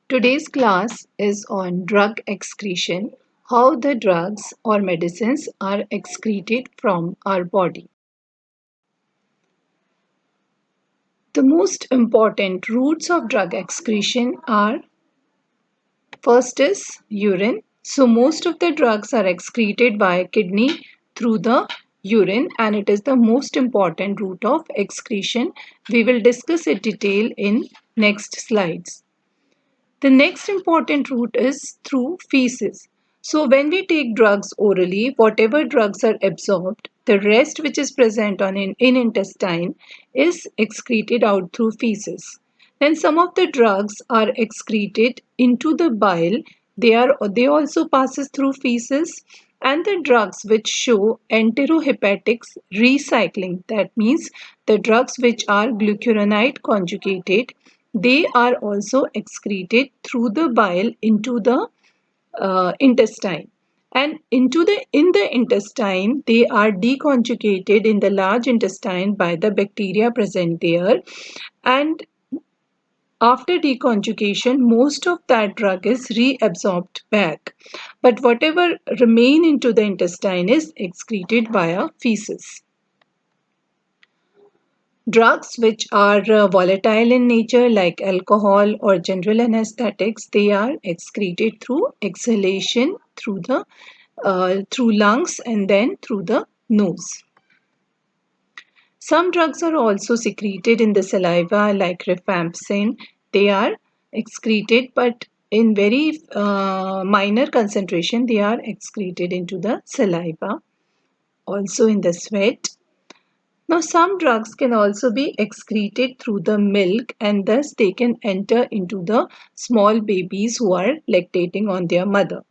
Today's class is on drug excretion, how the drugs or medicines are excreted from our body. The most important routes of drug excretion are: first is urine. So most of the drugs are excreted by kidney through the urine, and it is the most important route of excretion. We will discuss in detail in next slides. The next important route is through feces. So when we take drugs orally, whatever drugs are absorbed, the rest which is present in intestine is excreted out through feces. Then some of the drugs are excreted into the bile. They also passes through feces, and the drugs which show enterohepatic recycling, that means the drugs which are glucuronide conjugated, they are also excreted through the bile into the intestine, and in the intestine they are deconjugated in the large intestine by the bacteria present there, and after deconjugation most of that drug is reabsorbed back, but whatever remain into the intestine is excreted via feces. Drugs which are volatile in nature, like alcohol or general anesthetics, they are excreted through exhalation through lungs and then through the nose. Some drugs are also secreted in the saliva, like rifampicin. They are excreted, but in very minor concentration. They are excreted into the saliva, also in the sweat. Now, some drugs can also be excreted through the milk, and thus they can enter into the small babies who are lactating on their mother.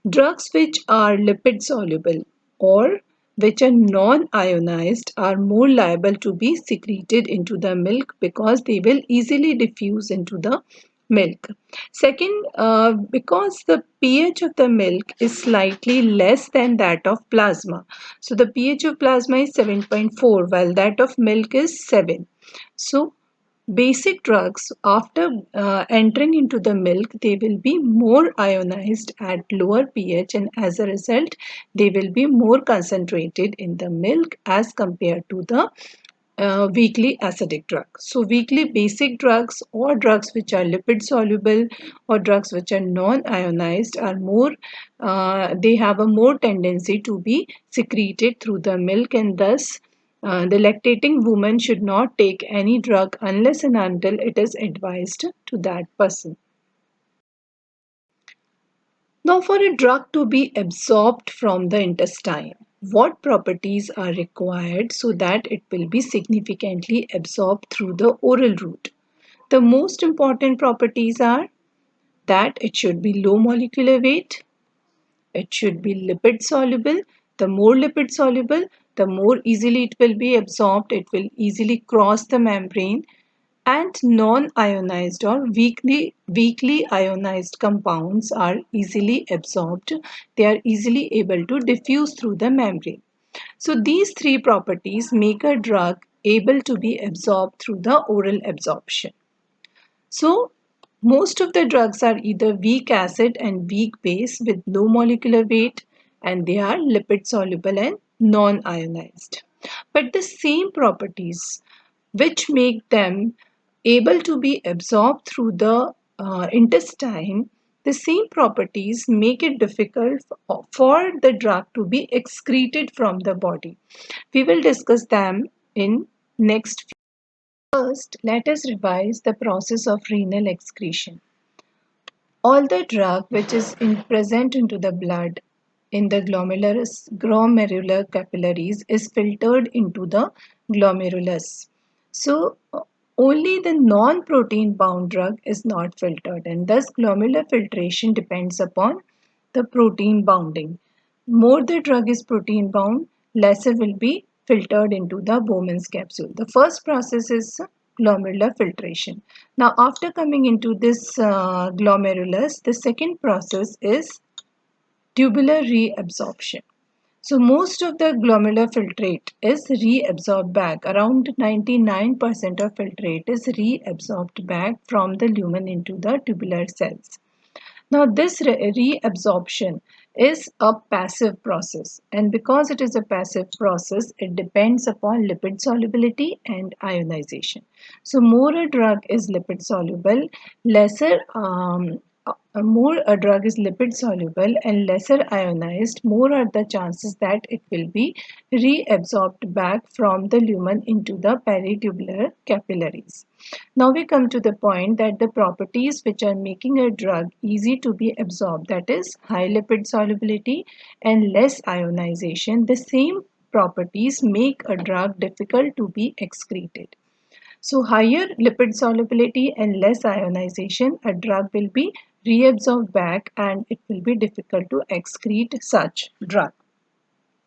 Drugs which are lipid soluble or which are non-ionized are more liable to be secreted into the milk because they will easily diffuse into the milk. Second, because the pH of the milk is slightly less than that of plasma. So the pH of plasma is 7.4 while that of milk is 7. So basic drugs, after entering into the milk, they will be more ionized at lower pH, and as a result they will be more concentrated in the milk as compared to the weakly acidic drug. So weakly basic drugs or drugs which are lipid soluble or drugs which are non-ionized are more, they have a more tendency to be secreted through the milk, and thus the lactating woman should not take any drug unless and until it is advised to that person. Now, for a drug to be absorbed from the intestine, what properties are required so that it will be significantly absorbed through the oral route? The most important properties are that it should be low molecular weight, it should be lipid soluble. The more lipid soluble, the more easily it will be absorbed, it will easily cross the membrane, and non-ionized or weakly ionized compounds are easily absorbed. They are easily able to diffuse through the membrane. So these three properties make a drug able to be absorbed through the oral absorption. So most of the drugs are either weak acid and weak base with low molecular weight, and they are lipid soluble and non-ionized. But the same properties which make them able to be absorbed through the intestine, the same properties make it difficult for the drug to be excreted from the body. We will discuss them in next. First, let us revise the process of renal excretion. All the drug which is present into the blood in the glomerular capillaries is filtered into the glomerulus. So only the non-protein bound drug is not filtered, and thus glomerular filtration depends upon the protein bounding. More the drug is protein bound, lesser will be filtered into the Bowman's capsule. The first process is glomerular filtration. Now, after coming into this glomerulus, the second process is tubular reabsorption. So most of the glomerular filtrate is reabsorbed back. Around 99% of filtrate is reabsorbed back from the lumen into the tubular cells. Now, this reabsorption is a passive process, and because it is a passive process, it depends upon lipid solubility and ionization. So, more a drug is lipid soluble, lesser more a drug is lipid soluble and lesser ionized, more are the chances that it will be reabsorbed back from the lumen into the peritubular capillaries. Now we come to the point that the properties which are making a drug easy to be absorbed, that is high lipid solubility and less ionization, the same properties make a drug difficult to be excreted. So higher lipid solubility and less ionization, a drug will be reabsorbed back and it will be difficult to excrete such drug.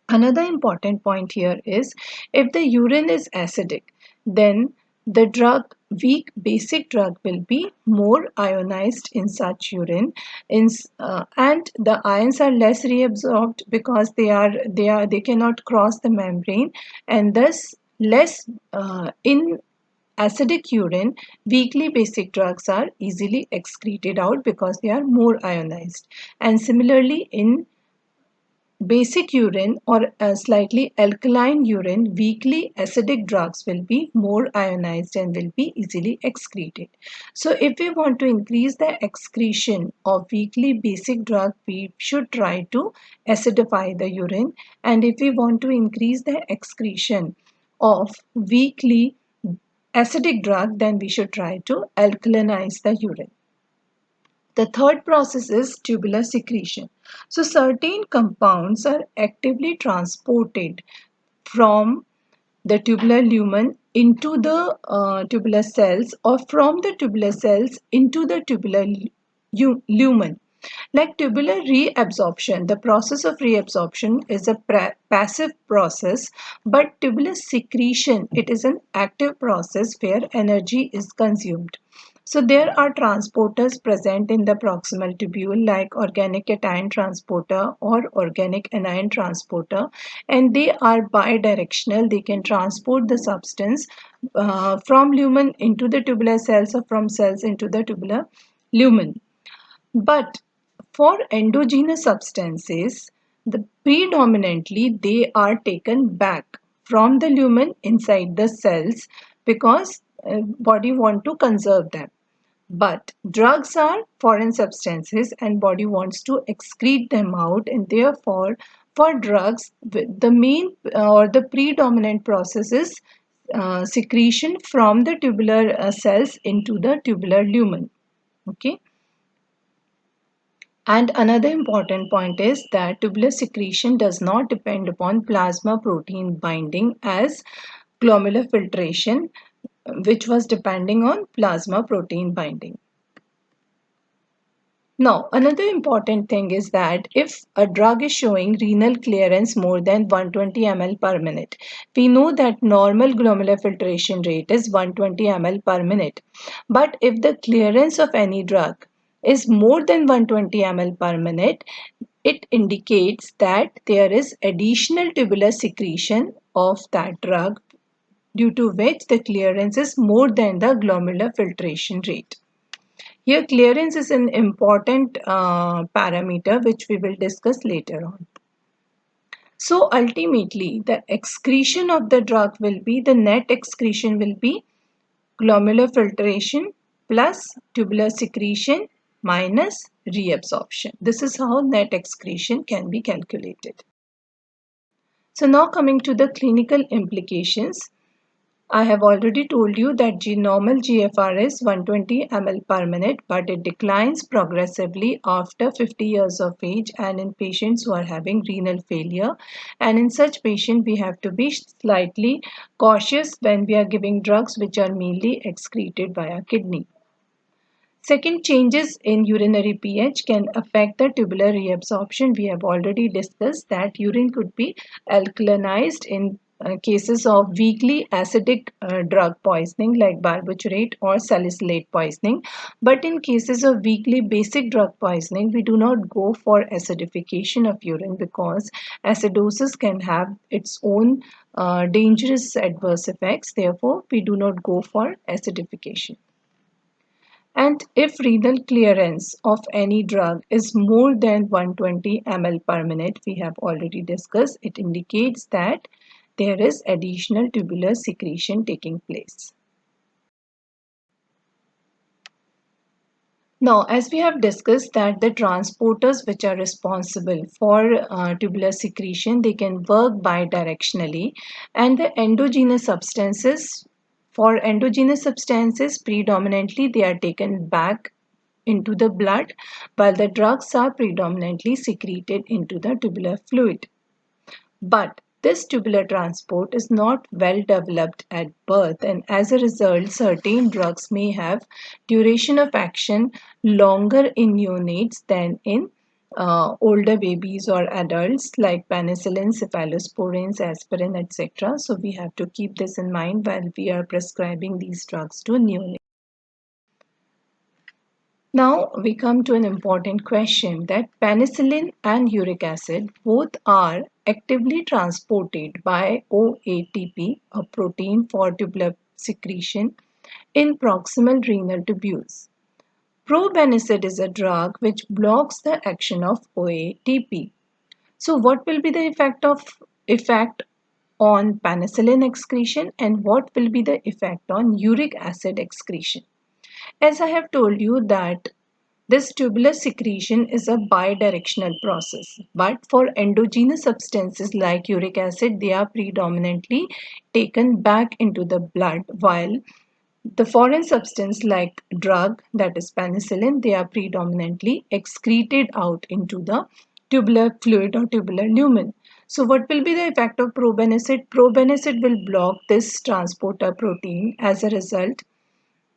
Another important point here is if the urine is acidic, then the drug, weak basic drug, will be more ionized in such urine, and the ions are less reabsorbed because they cannot cross the membrane, and thus less in acidic urine. Weakly basic drugs are easily excreted out because they are more ionized, and similarly in basic urine or a slightly alkaline urine, weakly acidic drugs will be more ionized and will be easily excreted. So if we want to increase the excretion of weakly basic drug, we should try to acidify the urine. And if we want to increase the excretion of weakly acidic drug, then we should try to alkalinize the urine. The third process is tubular secretion. So certain compounds are actively transported from the tubular lumen into the tubular cells or from the tubular cells into the tubular lumen. Like tubular reabsorption, the process of reabsorption is a passive process, but tubular secretion, it is an active process where energy is consumed. So there are transporters present in the proximal tubule like organic cation transporter or organic anion transporter, and they are bidirectional. They can transport the substance from lumen into the tubular cells or from cells into the tubular lumen. But for endogenous substances, predominantly they are taken back from the lumen inside the cells because body want to conserve them. But drugs are foreign substances and body wants to excrete them out, and therefore for drugs the main or the predominant process is secretion from the tubular cells into the tubular lumen. Okay. And another important point is that tubular secretion does not depend upon plasma protein binding as glomerular filtration, which was depending on plasma protein binding. Now, another important thing is that if a drug is showing renal clearance more than 120 ml per minute, we know that normal glomerular filtration rate is 120 ml per minute. But if the clearance of any drug is more than 120 ml per minute, it indicates that there is additional tubular secretion of that drug, due to which the clearance is more than the glomerular filtration rate. Here, clearance is an important parameter which we will discuss later on. So ultimately, the excretion of the drug will be, the net excretion will be glomerular filtration plus tubular secretion minus reabsorption. This is how net excretion can be calculated. So now coming to the clinical implications. I have already told you that normal GFR is 120 ml per minute, but it declines progressively after 50 years of age and in patients who are having renal failure. And in such patients, we have to be slightly cautious when we are giving drugs which are mainly excreted via kidney. Second, changes in urinary pH can affect the tubular reabsorption. We have already discussed that urine could be alkalinized in cases of weakly acidic drug poisoning like barbiturate or salicylate poisoning. But in cases of weakly basic drug poisoning, we do not go for acidification of urine because acidosis can have its own dangerous adverse effects. Therefore, we do not go for acidification. And if renal clearance of any drug is more than 120 ml per minute, we have already discussed, it indicates that there is additional tubular secretion taking place. Now, as we have discussed that the transporters which are responsible for tubular secretion, they can work bidirectionally, and the endogenous substances, for endogenous substances predominantly they are taken back into the blood, while the drugs are predominantly secreted into the tubular fluid. But this tubular transport is not well developed at birth, and as a result, certain drugs may have duration of action longer in neonates than in older babies or adults, like penicillin, cephalosporins, aspirin, etc. So we have to keep this in mind while we are prescribing these drugs to neonates. Now we come to an important question that penicillin and uric acid both are actively transported by OATP, a protein for tubular secretion, in proximal renal tubules. Probenecid is a drug which blocks the action of OATP. So what will be the effect on penicillin excretion, and what will be the effect on uric acid excretion? As I have told you that this tubular secretion is a bidirectional process, but for endogenous substances like uric acid, they are predominantly taken back into the blood, while the foreign substance like drug, that is penicillin, they are predominantly excreted out into the tubular fluid or tubular lumen. So what will be the effect of probenecid? Probenecid will block this transporter protein. As a result,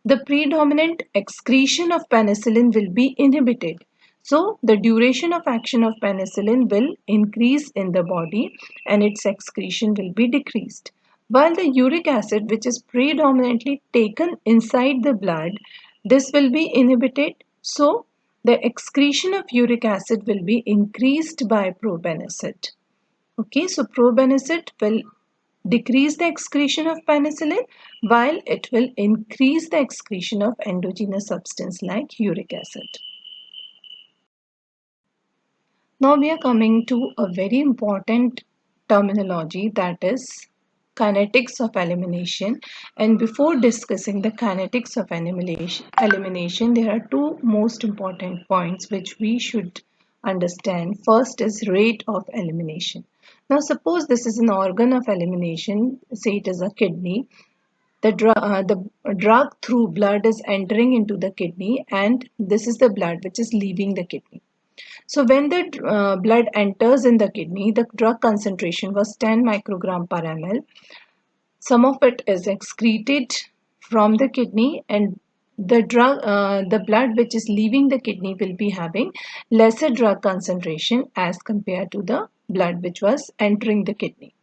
the predominant excretion of penicillin will be inhibited. So, the duration of action of penicillin will increase in the body and its excretion will be decreased. While the uric acid, which is predominantly taken inside the blood, this will be inhibited. So, the excretion of uric acid will be increased by probenecid. Okay, so probenecid will decrease the excretion of penicillin while it will increase the excretion of endogenous substance like uric acid. Now we are coming to a very important terminology, that is kinetics of elimination. And before discussing the kinetics of elimination, there are two most important points which we should understand. First is rate of elimination. Now suppose this is an organ of elimination, say it is a kidney. The drug through blood is entering into the kidney, and this is the blood which is leaving the kidney. So when the blood enters in the kidney, the drug concentration was 10 microgram per ml. Some of it is excreted from the kidney, and the blood which is leaving the kidney will be having lesser drug concentration as compared to the blood which was entering the kidney.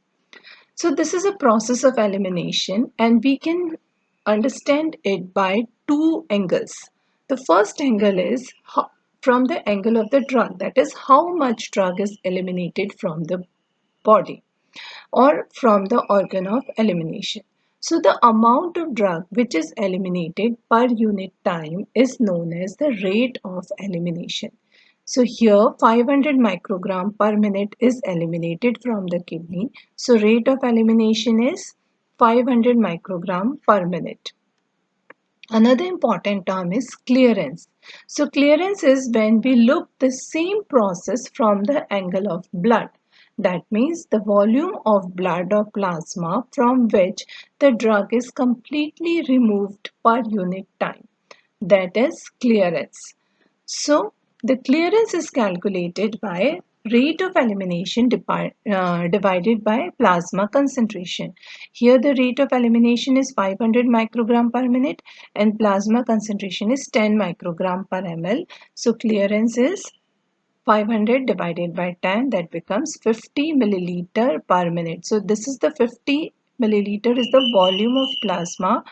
So this is a process of elimination, and we can understand it by two angles. The first angle is from the angle of the drug, that is how much drug is eliminated from the body or from the organ of elimination. So the amount of drug which is eliminated per unit time is known as the rate of elimination. So here 500 microgram per minute is eliminated from the kidney. So rate of elimination is 500 microgram per minute. Another important term is clearance. So clearance is when we look the same process from the angle of blood. That means the volume of blood or plasma from which the drug is completely removed per unit time. That is clearance. So the clearance is calculated by rate of elimination divided by plasma concentration. Here the rate of elimination is 500 microgram per minute and plasma concentration is 10 microgram per ml. So clearance is 500 divided by 10, that becomes 50 milliliter per minute. So this is the 50 milliliter is the volume of plasma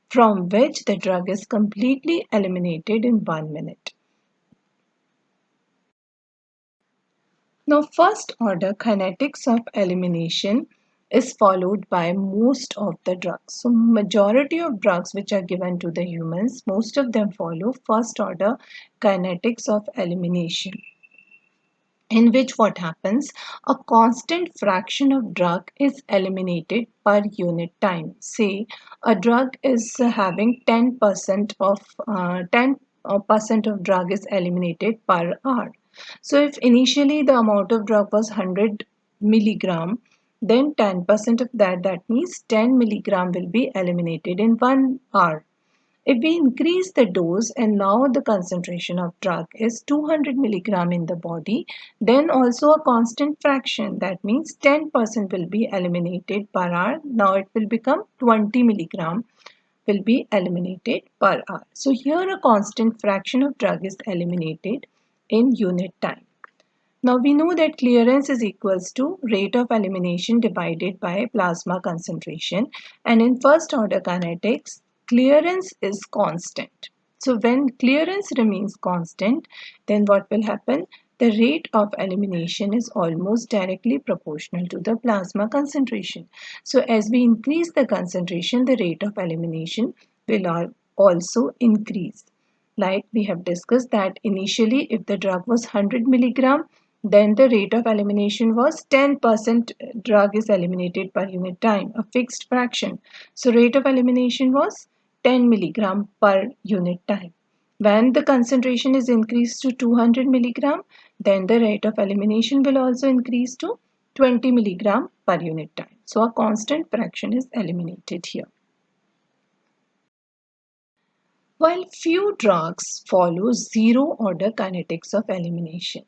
from which the drug is completely eliminated in 1 minute. Now, first order kinetics of elimination is followed by most of the drugs. So, majority of drugs which are given to the humans, most of them follow first order kinetics of elimination, in which what happens, a constant fraction of drug is eliminated per unit time. Say a drug is having 10% of 10% of drug is eliminated per hour. So if initially the amount of drug was 100 milligram, then 10% of that, that means 10 milligram will be eliminated in 1 hour. If we increase the dose and now the concentration of drug is 200 milligram in the body, then also a constant fraction, that means 10% will be eliminated per hour. Now it will become 20 milligram will be eliminated per hour. So here a constant fraction of drug is eliminated in unit time. Now we know that clearance is equals to rate of elimination divided by plasma concentration, and in first order kinetics clearance is constant. So when clearance remains constant, then what will happen? The rate of elimination is almost directly proportional to the plasma concentration. So as we increase the concentration, the rate of elimination will also increase. Like we have discussed that initially if the drug was 100 milligram, then the rate of elimination was 10% drug is eliminated per unit time, a fixed fraction. So rate of elimination was 10 milligram per unit time. When the concentration is increased to 200 milligram, then the rate of elimination will also increase to 20 milligram per unit time. So a constant fraction is eliminated here. While few drugs follow zero order kinetics of elimination.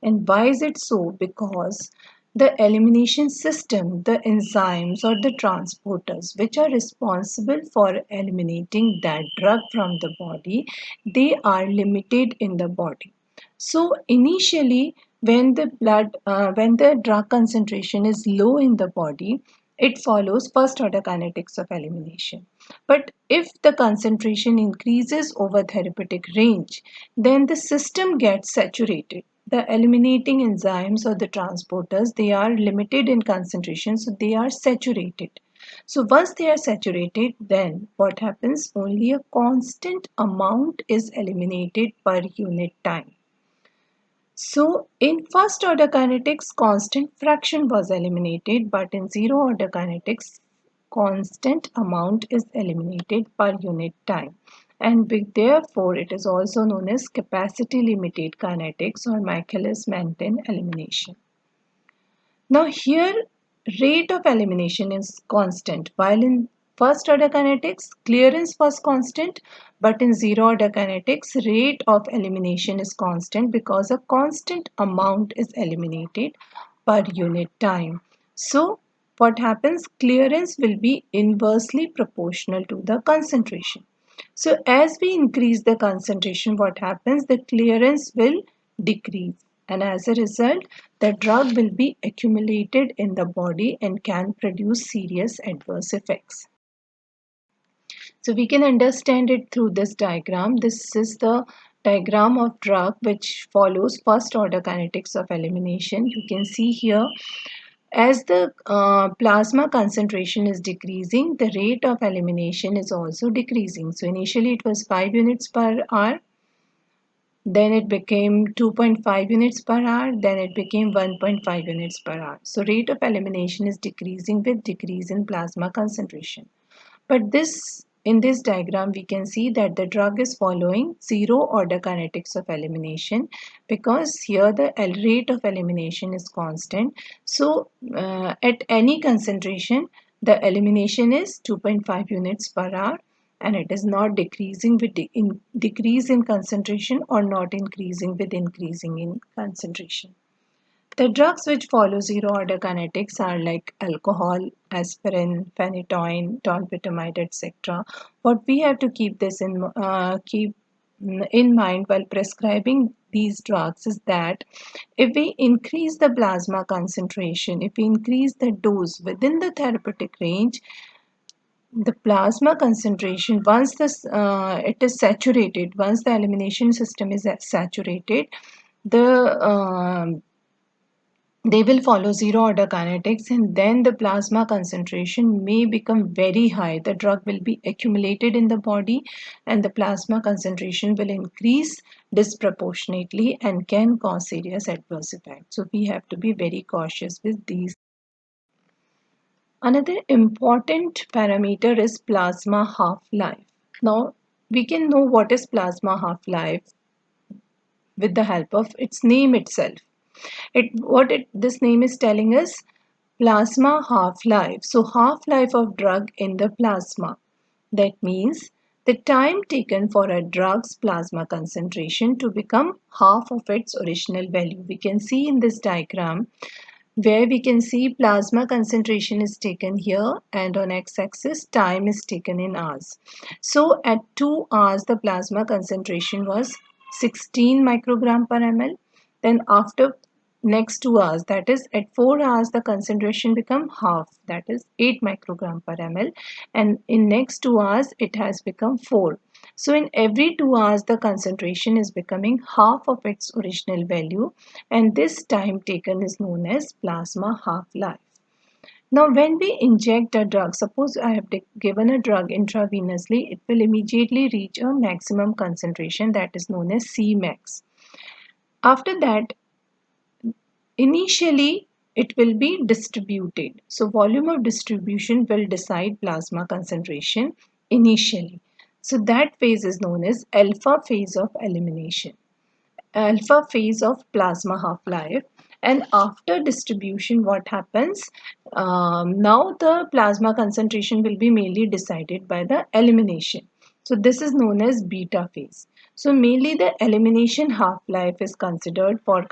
And why is it so? Because the elimination system, the enzymes or the transporters which are responsible for eliminating that drug from the body, they are limited in the body. So initially, when the drug concentration is low in the body, it follows first order kinetics of elimination. But if the concentration increases over therapeutic range, then the system gets saturated. The eliminating enzymes or the transporters, they are limited in concentration, so they are saturated. So once they are saturated, then what happens? Only a constant amount is eliminated per unit time. So in first order kinetics, constant fraction was eliminated, but in zero order kinetics, constant amount is eliminated per unit time. And therefore, it is also known as capacity limited kinetics or Michaelis-Menten elimination. Now here rate of elimination is constant, while in first order kinetics clearance was constant, but in zero order kinetics rate of elimination is constant because a constant amount is eliminated per unit time. So what happens? Clearance will be inversely proportional to the concentration. So as we increase the concentration, what happens? The clearance will decrease, and as a result the drug will be accumulated in the body and can produce serious adverse effects. So we can understand it through this diagram. This is the diagram of drug which follows first order kinetics of elimination. You can see here as the plasma concentration is decreasing, the rate of elimination is also decreasing. So initially it was 5 units per hour, then it became 2.5 units per hour, then it became 1.5 units per hour. So rate of elimination is decreasing with decrease in plasma concentration. But in this diagram we can see that the drug is following zero order kinetics of elimination because here the rate of elimination is constant. So at any concentration the elimination is 2.5 units per hour, and it is not decreasing with decrease in concentration or not increasing with increasing in concentration. The drugs which follow zero order kinetics are like alcohol, aspirin, phenytoin, tolbutamide, etc. What we have to keep in mind while prescribing these drugs is that if we increase the plasma concentration, if we increase the dose within the therapeutic range, the plasma concentration, once it is saturated, once the elimination system is saturated, the they will follow zero order kinetics, and then the plasma concentration may become very high. The drug will be accumulated in the body and the plasma concentration will increase disproportionately and can cause serious adverse effects. So we have to be very cautious with these. Another important parameter is plasma half-life. Now, we can know what is plasma half-life with the help of its name itself. This name is telling us plasma half-life. So, half-life of drug in the plasma. That means the time taken for a drug's plasma concentration to become half of its original value. We can see in this diagram where we can see plasma concentration is taken here and on x-axis time is taken in hours. So at 2 hours the plasma concentration was 16 microgram per ml. Then after next 2 hours, that is at 4 hours, the concentration become half, that is 8 microgram per ml, and in next 2 hours it has become 4. So in every 2 hours the concentration is becoming half of its original value, and this time taken is known as plasma half-life. Now when we inject a drug, suppose I have given a drug intravenously, it will immediately reach a maximum concentration that is known as Cmax. After that, initially, it will be distributed. So, volume of distribution will decide plasma concentration initially. So, that phase is known as alpha phase of elimination, alpha phase of plasma half-life. And after distribution, what happens? Now the plasma concentration will be mainly decided by the elimination. So this is known as beta phase. So mainly the elimination half-life is considered for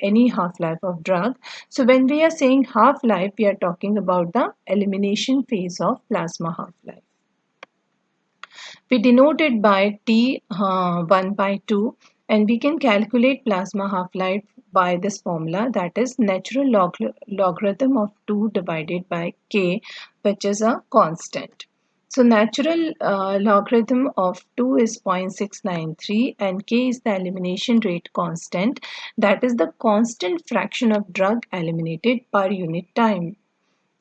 any half-life of drug. So when we are saying half-life, we are talking about the elimination phase of plasma half-life. We denote it by T 1 by 2, and we can calculate plasma half-life by this formula, that is natural logarithm of 2 divided by k, which is a constant. So natural logarithm of 2 is 0.693 and k is the elimination rate constant, that is the constant fraction of drug eliminated per unit time.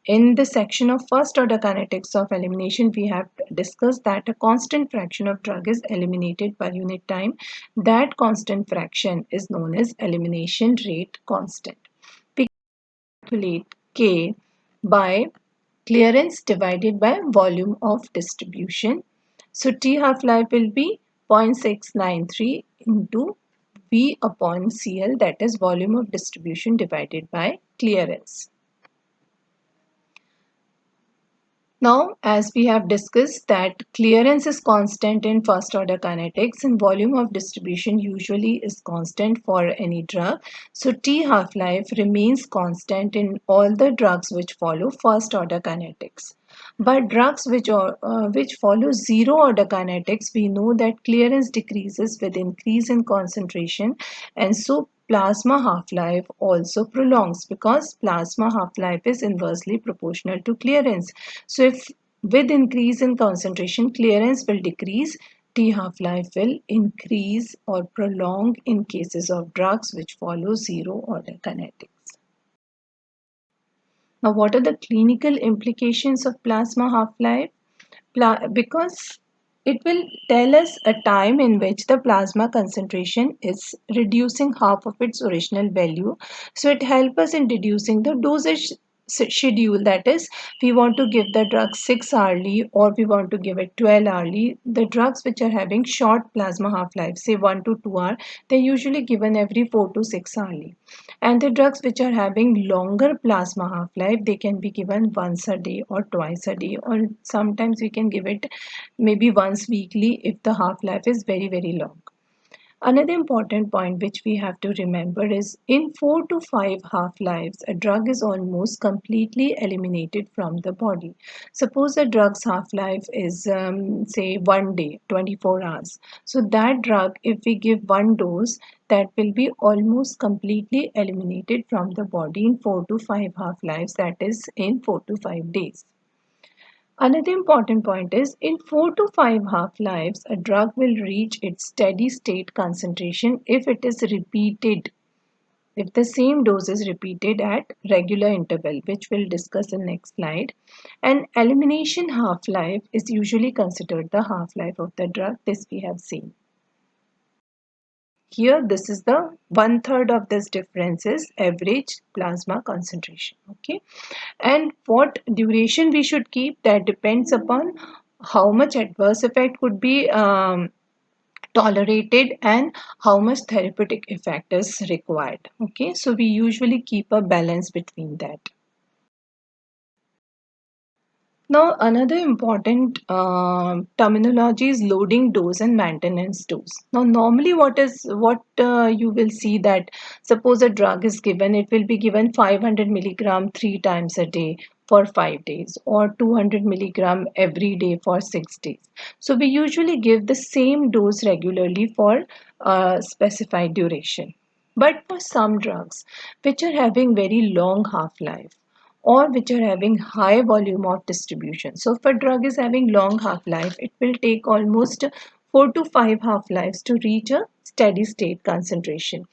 In the section of first order kinetics of elimination, we have discussed that a constant fraction of drug is eliminated per unit time. That constant fraction is known as elimination rate constant. We calculate K by clearance divided by volume of distribution. So T half-life will be 0.693 into V upon CL, that is volume of distribution divided by clearance. Now, as we have discussed that clearance is constant in first order kinetics and volume of distribution usually is constant for any drug. So, T half-life remains constant in all the drugs which follow first order kinetics. But drugs which follow zero order kinetics, we know that clearance decreases with increase in concentration, and so plasma half-life also prolongs because plasma half-life is inversely proportional to clearance. So if with increase in concentration, clearance will decrease, T half-life will increase or prolong in cases of drugs which follow zero order kinetics. Now, what are the clinical implications of plasma half-life? Because it will tell us a time in which the plasma concentration is reducing half of its original value. So it helps us in deducing the dosage schedule, that is we want to give the drug 6 hourly or we want to give it 12 hourly. The drugs which are having short plasma half-life, say 1 to 2 hours, they're usually given every 4 to 6 hourly, and the drugs which are having longer plasma half-life, they can be given once a day or twice a day, or sometimes we can give it maybe once weekly if the half-life is very long. Another important point which we have to remember is in 4 to 5 half-lives, a drug is almost completely eliminated from the body. Suppose a drug's half-life is, say, 1 day, 24 hours. So that drug, if we give one dose, that will be almost completely eliminated from the body in 4 to 5 half-lives, that is in 4 to 5 days. Another important point is in 4 to 5 half-lives, a drug will reach its steady state concentration if it is repeated, if the same dose is repeated at regular interval, which we'll discuss in next slide. And elimination half-life is usually considered the half-life of the drug. This we have seen. Here, this is the 1/3 of this difference is average plasma concentration. Okay, and what duration we should keep, that depends upon how much adverse effect could be tolerated and how much therapeutic effect is required. Okay, so we usually keep a balance between that. Now, another important terminology is loading dose and maintenance dose. Now, normally, what you will see that suppose a drug is given, it will be given 500 milligram 3 times a day for 5 days, or 200 milligram every day for 6 days. So, we usually give the same dose regularly for a specified duration. But for some drugs which are having very long half life, or which are having high volume of distribution. So if a drug is having long half-life, it will take almost 4 to 5 half-lives to reach a steady state concentration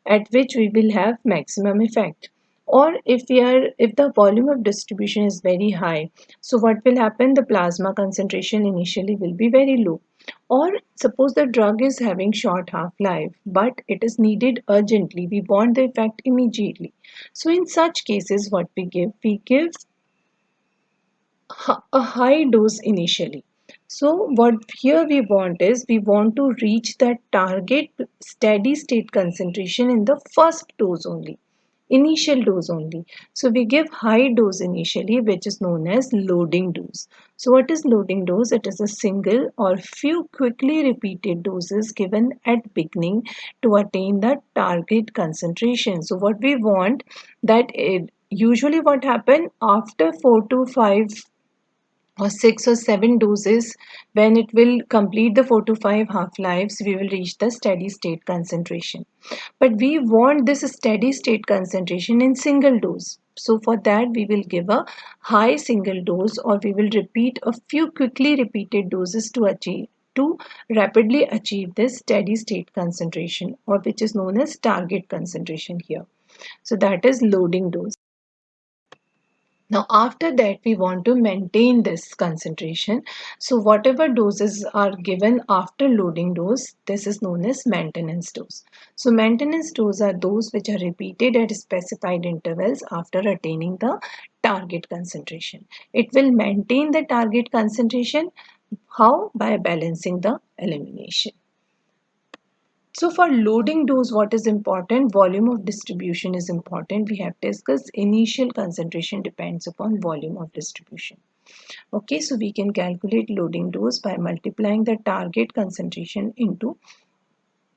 at which we will have maximum effect. Or if the volume of distribution is very high, so what will happen, the plasma concentration initially will be very low. Or suppose the drug is having short half-life, but it is needed urgently, we want the effect immediately. So in such cases, what we give a high dose initially. So what here we want is we want to reach that target steady state concentration in the first dose only, initial dose only. So we give high dose initially, which is known as loading dose. So what is loading dose? It is a single or few quickly repeated doses given at beginning to attain the target concentration. So what we want, that it, usually what happen after 4 to 5 or 6 or 7 doses, when it will complete the 4 to 5 half lives, we will reach the steady state concentration. But we want this steady state concentration in single dose. So for that we will give a high single dose, or we will repeat a few quickly repeated doses to rapidly achieve this steady state concentration, or which is known as target concentration here. So that is loading dose. Now, after that, we want to maintain this concentration. So, whatever doses are given after loading dose, this is known as maintenance dose. So, maintenance dose are those which are repeated at specified intervals after attaining the target concentration. It will maintain the target concentration. How? By balancing the elimination. So for loading dose, what is important? Volume of distribution is important. We have discussed initial concentration depends upon volume of distribution. Okay, so we can calculate loading dose by multiplying the target concentration into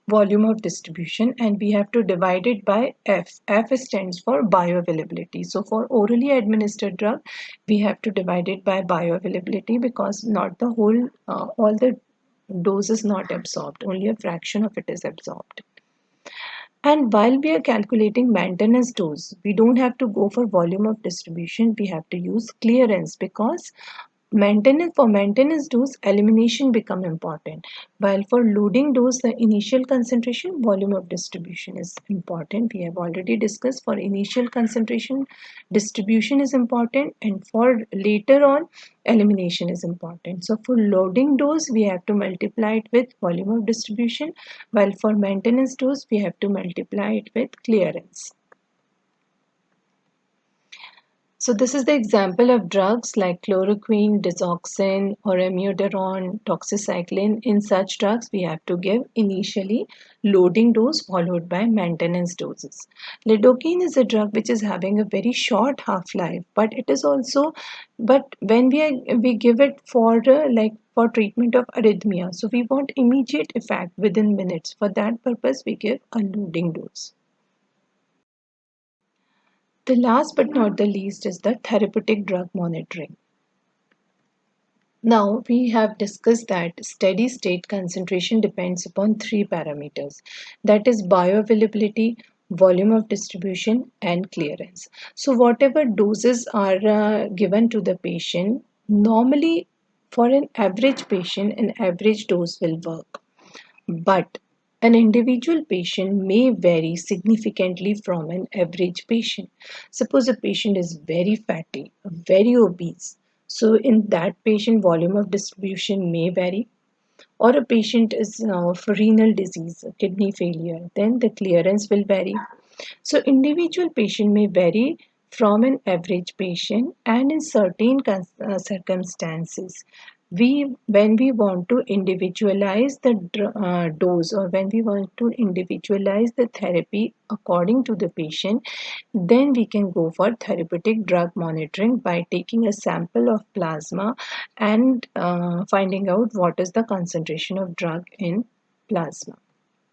volume of distribution, and we have to divide it by F. F stands for bioavailability. So for orally administered drug, we have to divide it by bioavailability, because not the whole, all the dose is not absorbed, only a fraction of it is absorbed. And while we are calculating maintenance dose, we don't have to go for volume of distribution, we have to use clearance, because maintenance dose elimination become important, while for loading dose the initial concentration volume of distribution is important. We have already discussed for initial concentration distribution is important, and for later on elimination is important. So for loading dose we have to multiply it with volume of distribution, while for maintenance dose we have to multiply it with clearance. So this is the example of drugs like chloroquine, digoxin, or amiodarone, doxycycline. In such drugs, we have to give initially loading dose followed by maintenance doses. Lidocaine is a drug which is having a very short half-life, but it is also, but when we give it for for treatment of arrhythmia, so we want immediate effect within minutes. For that purpose, we give a loading dose. The last but not the least is the therapeutic drug monitoring. Now, we have discussed that steady state concentration depends upon three parameters, that is bioavailability, volume of distribution, and clearance. So, whatever doses are given to the patient, normally for an average patient, an average dose will work. But an individual patient may vary significantly from an average patient. Suppose a patient is very fatty, very obese. So, in that patient, volume of distribution may vary. Or a patient is of renal disease, kidney failure, then the clearance will vary. So, individual patient may vary from an average patient, and in certain circumstances, when we want to individualize the dose, or when we want to individualize the therapy according to the patient, then we can go for therapeutic drug monitoring by taking a sample of plasma and finding out what is the concentration of drug in plasma.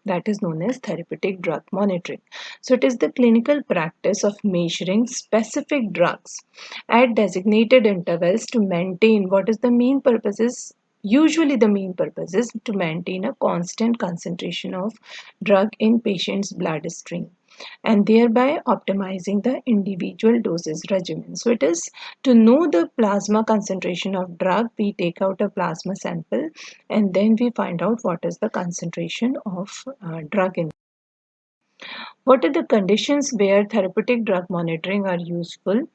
That is known as therapeutic drug monitoring. So, it is the clinical practice of measuring specific drugs at designated intervals to maintain what is the main purpose is. Usually, the main purpose is to maintain a constant concentration of drug in patient's bloodstream and thereby optimizing the individual doses regimen. So, it is to know the plasma concentration of drug, we take out a plasma sample and then we find out what is the concentration of drug in. What are the conditions where therapeutic drug monitoring are useful?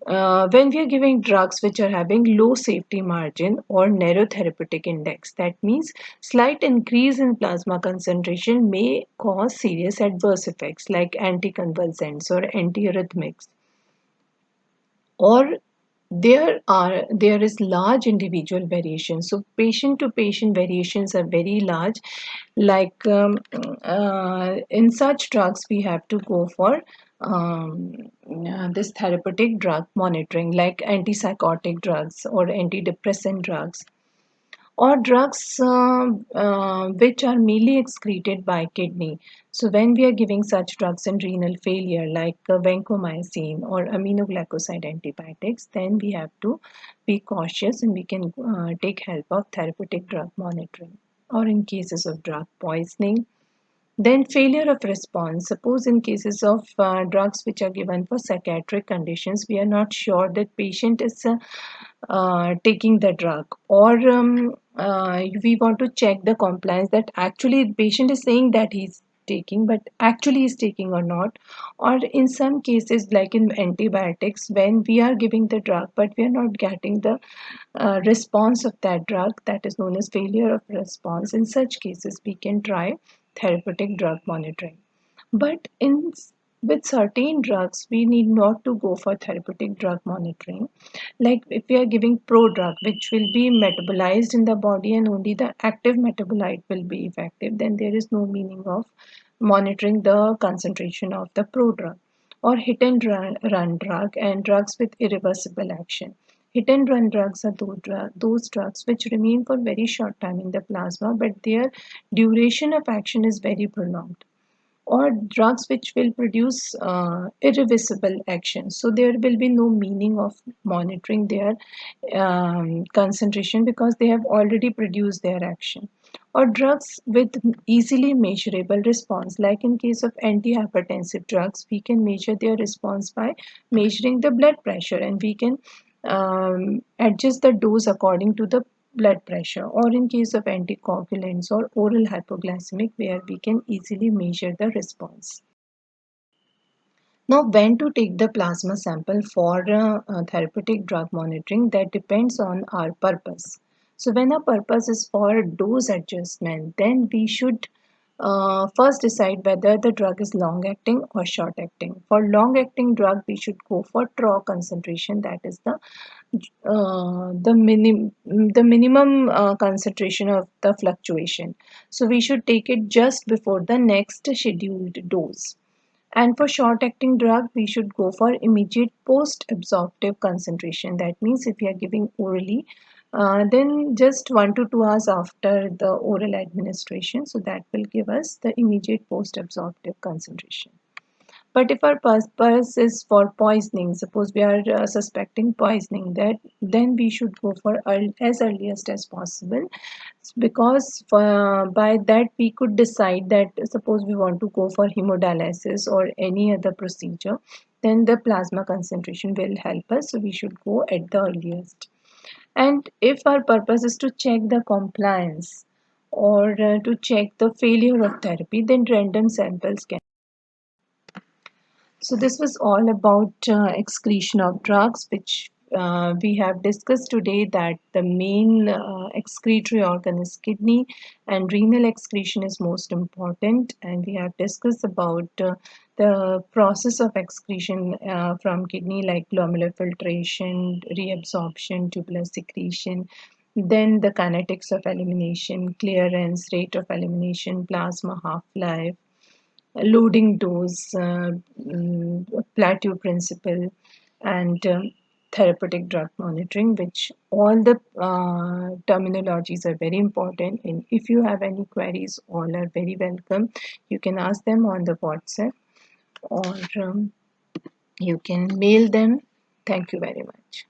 When we are giving drugs which are having low safety margin or narrow therapeutic index, that means slight increase in plasma concentration may cause serious adverse effects like anticonvulsants or antiarrhythmics, or there is large individual variation, so patient to patient variations are very large, like in such drugs we have to go for this therapeutic drug monitoring, like antipsychotic drugs or antidepressant drugs, or drugs which are mainly excreted by kidney. So when we are giving such drugs in renal failure like vancomycin or aminoglycoside antibiotics, then we have to be cautious and we can take help of therapeutic drug monitoring. Or in cases of drug poisoning, then failure of response. Suppose in cases of drugs which are given for psychiatric conditions, we are not sure that patient is taking the drug, or we want to check the compliance that actually the patient is saying that he's taking, but actually is taking or not. Or in some cases like in antibiotics, when we are giving the drug but we are not getting the response of that drug, that is known as failure of response. In such cases we can try therapeutic drug monitoring. But in with certain drugs, we need not to go for therapeutic drug monitoring. Like if we are giving prodrug, which will be metabolized in the body and only the active metabolite will be effective, then there is no meaning of monitoring the concentration of the prodrug. Or hit and run drug and drugs with irreversible action. Hit and run drugs are those drugs which remain for very short time in the plasma, but their duration of action is very prolonged, or drugs which will produce irreversible action. So there will be no meaning of monitoring their concentration because they have already produced their action. Or drugs with easily measurable response, like in case of antihypertensive drugs, we can measure their response by measuring the blood pressure, and we can adjust the dose according to the blood pressure. Or in case of anticoagulants or oral hypoglycemic, where we can easily measure the response. Now, when to take the plasma sample for therapeutic drug monitoring, that depends on our purpose. So when our purpose is for dose adjustment, then we should first decide whether the drug is long acting or short acting. For long acting drug, we should go for trough concentration, that is the minimum concentration of the fluctuation. So we should take it just before the next scheduled dose. And for short acting drug, we should go for immediate post absorptive concentration. That means if you are giving orally, then just 1 to 2 hours after the oral administration. So that will give us the immediate post absorptive concentration. But if our purpose is for poisoning, suppose we are suspecting poisoning, that then we should go for as earliest as possible, because by that we could decide that suppose we want to go for hemodialysis or any other procedure, then the plasma concentration will help us. So we should go at the earliest. And if our purpose is to check the compliance or to check the failure of therapy, then random samples can. So this was all about excretion of drugs, which we have discussed today, that the main excretory organ is kidney and renal excretion is most important. And we have discussed about the process of excretion from kidney, like glomerular filtration, reabsorption, tubular secretion, then the kinetics of elimination, clearance, rate of elimination, plasma half-life, loading dose, plateau principle, and therapeutic drug monitoring, which all the terminologies are very important. And if you have any queries, all are very welcome. You can ask them on the WhatsApp, or you can mail them. Thank you very much.